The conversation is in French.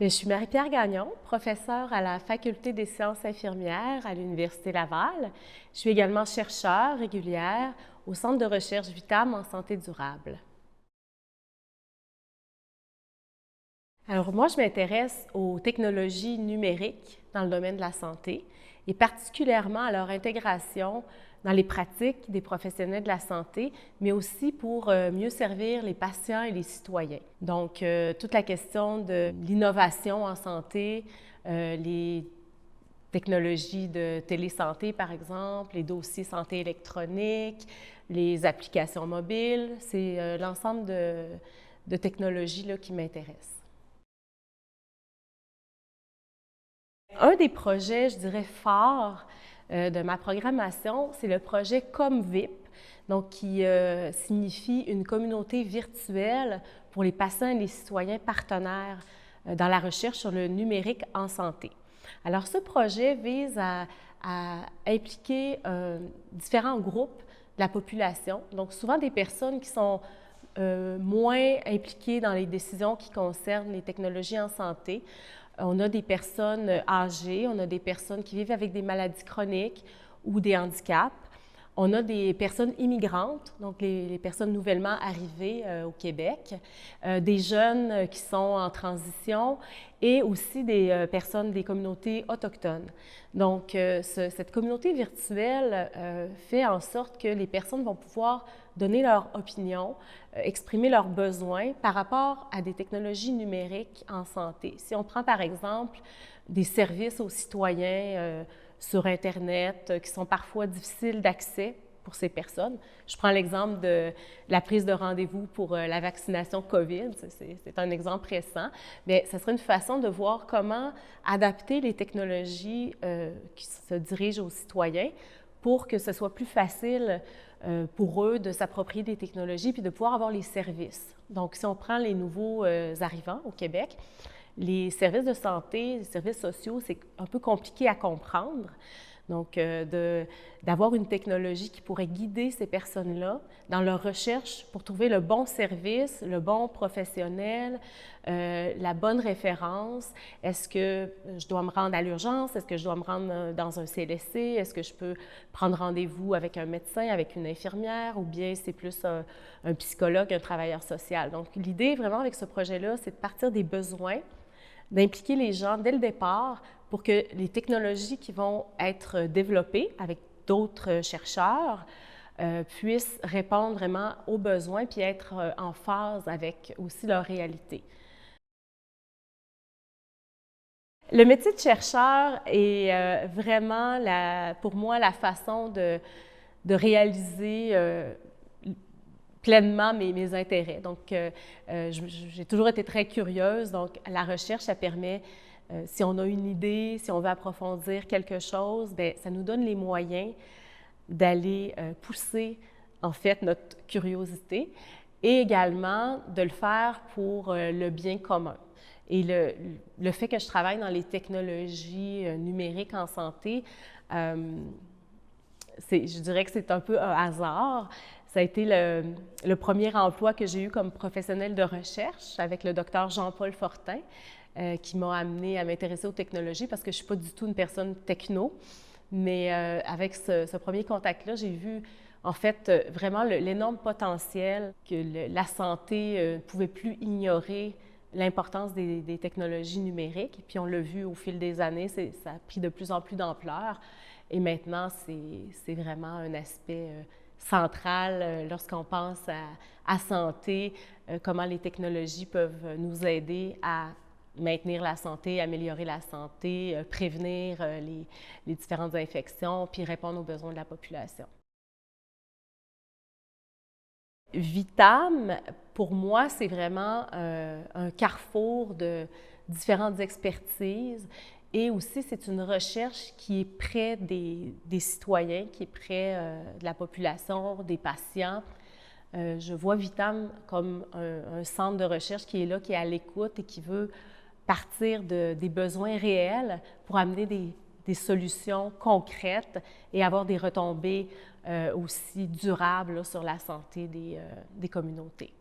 Je suis Marie-Pierre Gagnon, professeure à la Faculté des sciences infirmières à l'Université Laval. Je suis également chercheure régulière au Centre de recherche Vitam en santé durable. Alors moi, je m'intéresse aux technologies numériques dans le domaine de la santé et particulièrement à leur intégration dans les pratiques des professionnels de la santé, mais aussi pour mieux servir les patients et les citoyens. Donc, toute la question de l'innovation en santé, les technologies de télésanté, par exemple, les dossiers santé électronique, les applications mobiles, c'est l'ensemble de technologies là, qui m'intéressent. Un des projets, je dirais, phares de ma programmation, c'est le projet ComVip, donc qui signifie une communauté virtuelle pour les patients et les citoyens partenaires dans la recherche sur le numérique en santé. Alors, ce projet vise à impliquer différents groupes de la population, donc souvent des personnes qui sont moins impliquées dans les décisions qui concernent les technologies en santé. On a des personnes âgées, on a des personnes qui vivent avec des maladies chroniques ou des handicaps. On a des personnes immigrantes, donc les personnes nouvellement arrivées au Québec, des jeunes qui sont en transition et aussi des personnes des communautés autochtones. Donc, cette communauté virtuelle fait en sorte que les personnes vont pouvoir donner leur opinion, exprimer leurs besoins par rapport à des technologies numériques en santé. Si on prend par exemple des services aux citoyens sur Internet qui sont parfois difficiles d'accès pour ces personnes. Je prends l'exemple de la prise de rendez-vous pour la vaccination COVID, c'est un exemple récent, mais ce serait une façon de voir comment adapter les technologies qui se dirigent aux citoyens pour que ce soit plus facile pour eux de s'approprier des technologies puis de pouvoir avoir les services. Donc, si on prend les nouveaux arrivants au Québec, les services de santé, les services sociaux, c'est un peu compliqué à comprendre. Donc, d'avoir une technologie qui pourrait guider ces personnes-là dans leur recherche pour trouver le bon service, le bon professionnel, la bonne référence. Est-ce que je dois me rendre à l'urgence? Est-ce que je dois me rendre dans un CLSC? Est-ce que je peux prendre rendez-vous avec un médecin, avec une infirmière, ou bien c'est plus un psychologue, un travailleur social? Donc, l'idée vraiment avec ce projet-là, c'est de partir des besoins, d'impliquer les gens dès le départ pour que les technologies qui vont être développées avec d'autres chercheurs puissent répondre vraiment aux besoins puis être en phase avec aussi leur réalité. Le métier de chercheur est vraiment, pour moi, la façon de réaliser pleinement mes intérêts. Donc, j'ai toujours été très curieuse. Donc, la recherche, ça permet, si on a une idée, si on veut approfondir quelque chose, bien, ça nous donne les moyens d'aller pousser, en fait, notre curiosité et également de le faire pour le bien commun. Et le fait que je travaille dans les technologies numériques en santé, je dirais que c'est un peu un hasard. Ça a été le premier emploi que j'ai eu comme professionnel de recherche avec le docteur Jean-Paul Fortin, qui m'a amené à m'intéresser aux technologies parce que je ne suis pas du tout une personne techno. Mais avec ce premier contact-là, j'ai vu en fait vraiment l'énorme potentiel que la santé ne pouvait plus ignorer l'importance des technologies numériques. Et puis on l'a vu au fil des années, ça a pris de plus en plus d'ampleur. Et maintenant, c'est vraiment un aspect central lorsqu'on pense à santé, comment les technologies peuvent nous aider à maintenir la santé, améliorer la santé, prévenir les différentes infections, puis répondre aux besoins de la population. Vitam, pour moi, c'est vraiment un carrefour de différentes expertises et aussi c'est une recherche qui est près des citoyens, qui est près de la population, des patients. Je vois Vitam comme un centre de recherche qui est là, qui est à l'écoute et qui veut partir des besoins réels pour amener des solutions concrètes et avoir des retombées aussi durables là, sur la santé des communautés.